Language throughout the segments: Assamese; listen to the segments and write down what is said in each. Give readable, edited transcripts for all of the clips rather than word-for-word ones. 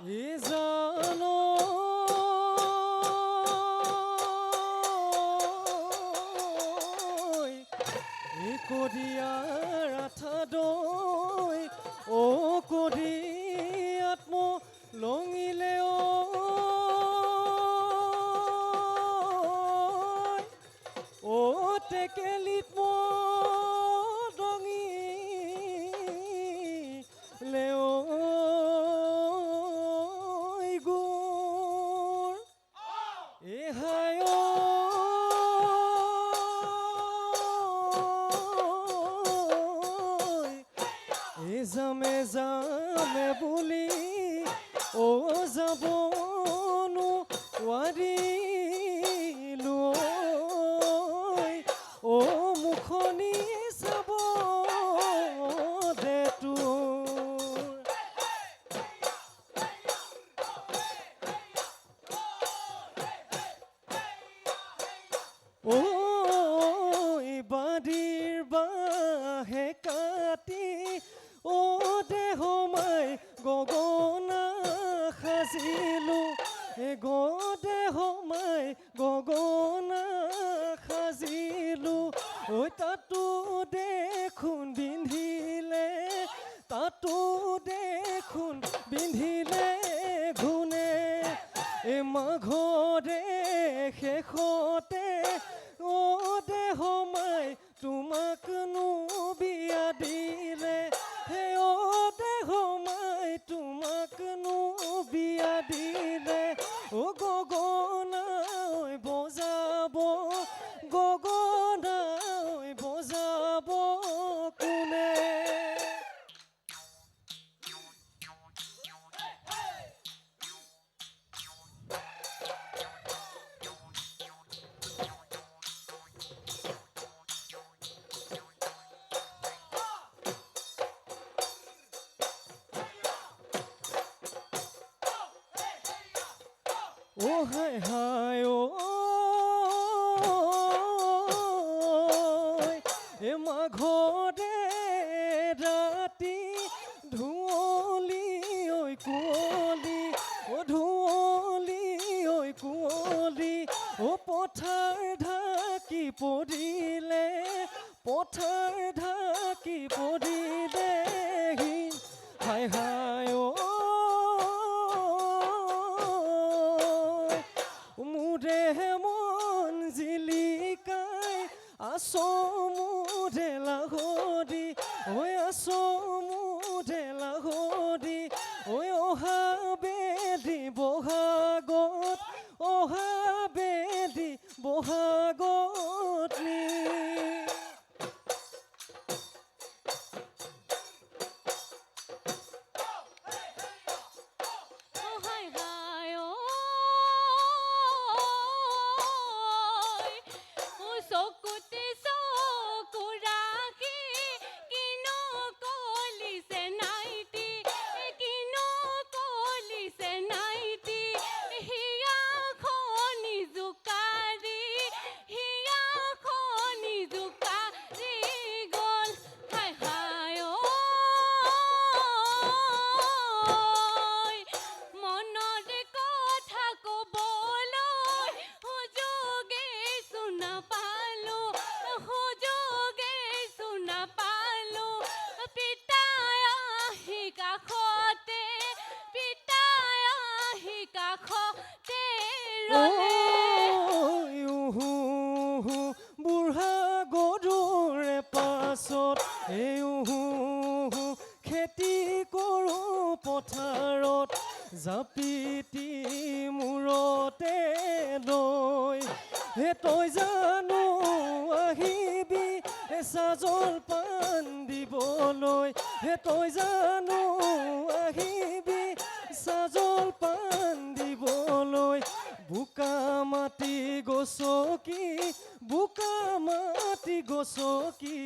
এ জানো এ কদিয়াৰ আঠা দৈ ও কদি আত্ম লঙিলে ও টেকেলিত দঙিলে গুৰ এহায় যামে বুলি ও যাবনো ৱাৰিলো ও মুখনি চাব দে তোৰ ঐ বাদিৰ বাহে কাটি ও দেহ মাই গগনা সাজিলো দেহ মাই গগনা সাজিলো ঐ তাতো দেখোন বিন্ধিলে তাতো দেখোন বিন্ধিলে ঘুনে মাঘৰে শেষতে ও দেহ মাই তোমাকনো বিয়া দিলে হে ও দেহ মাই তোমাকনো বিয়া দিলে ও গগনা বজাব গগনা বজাব কোনে ও হায় হায় ও এ মাঘৰে ৰাতি ধুঁৱলি ঐ কুঁৱলি ও ধুঁৱলি ঐ কুঁৱলি ও পথাৰ ঢাকি পৰিলে পথাৰ ঢাকি পৰিলে হায় হায় ও মুৰে মন জিলিকাই আছো মুৰে লাহৰি ঐ আছো মুৰে লাহৰি ঐ অহা বেলি বহাগত অহা বেলি বহাগত নি বুঢ়া গৰুৰে পাছত খেতি কৰো পথাৰত জাপিতি মূৰতে লৈ হে তই জানো আহিবি এচা জলপান দিবলৈ হে তই জানো আহিবি এচা জলপান দিবলৈ বোকা মাটি গছকি বোকা মাটি গছকি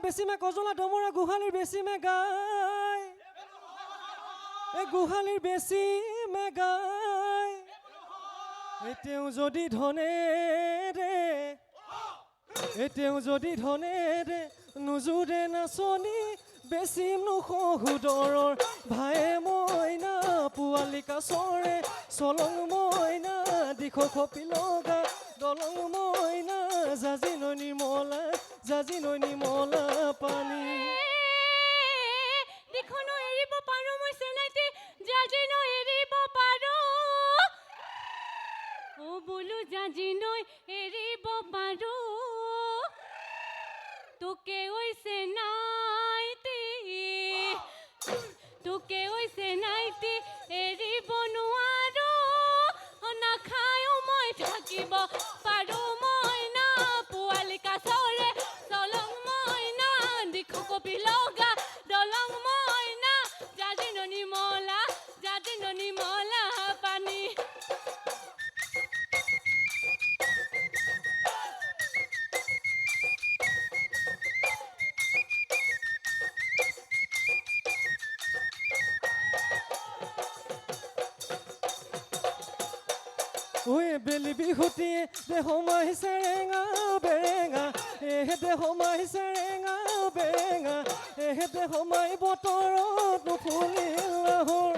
বেছিমে কজলা ডমৰা গোহালিৰ বেছিমে গায় গোহালিৰ বেছিমে গায় তেওঁ যদি ধনেৰে নুজুৰে নাচনি বেছিম নুসুদৰৰ ভায়ে মইনা পোৱালি কাছৰে চলং মইনা দিখ খপি লগা দলং মইনা জাজি নৈ নিৰ্মলা পানী দিখনো এৰিব পাৰো মই চেনাইতে জাজি নৈ এৰিব পাৰো ও বোলো জাজি নৈ এৰিব পাৰো তোকে ওই চেনাইতে এৰিব নোৱাৰো নাখায়ো মই থাকিব পাৰো মইনা পোৱালি কাছৰে চলং মইনা দিখ কপি লগা দলং মইনা জাজি নৈ নিৰ্মলা পানী বেলি বিহুতিয়ে দেহ মাহিছে ৰেঙা বেৰেঙা দেহ মাহিছে ৰেঙা বেৰেঙা দেহ মাই বতৰত নুফুলিল লাহৰ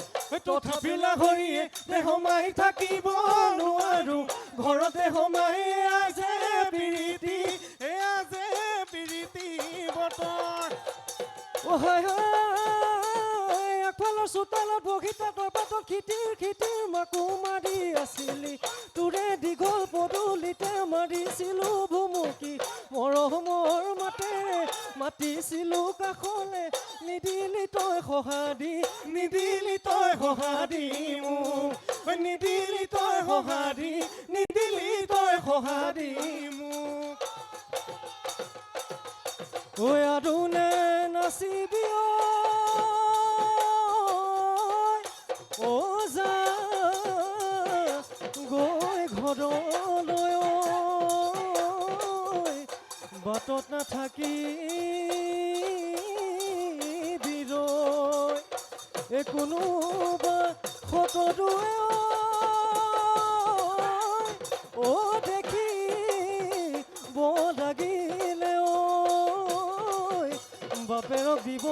তথাপি লাহৰীয়ে দেহ মাই থাকিব নোৱাৰো ঘৰতে সোমাই আছে পিৰিতি বতৰ একফালৰ চোতালত বহি তাঁতৰ পাতত খিটিৰ মাকো মাৰি আছিলি তোৰে দীঘল পদূলিতে মাৰিছিলো ভুমুকি মৰমৰ মাতেৰে মাতিছিলো কাষলে নিদিলি তই সহাদি মোক নিদিলি তই সহাদি মোক ঐ আৰুনে নাচিবি ও যা গৈ ঘৰলৈ বাটত নাথাকি বিৰৈ কোনোবা সতদুৱে ও দেখি ব লাগিলে বাপেৰক দিব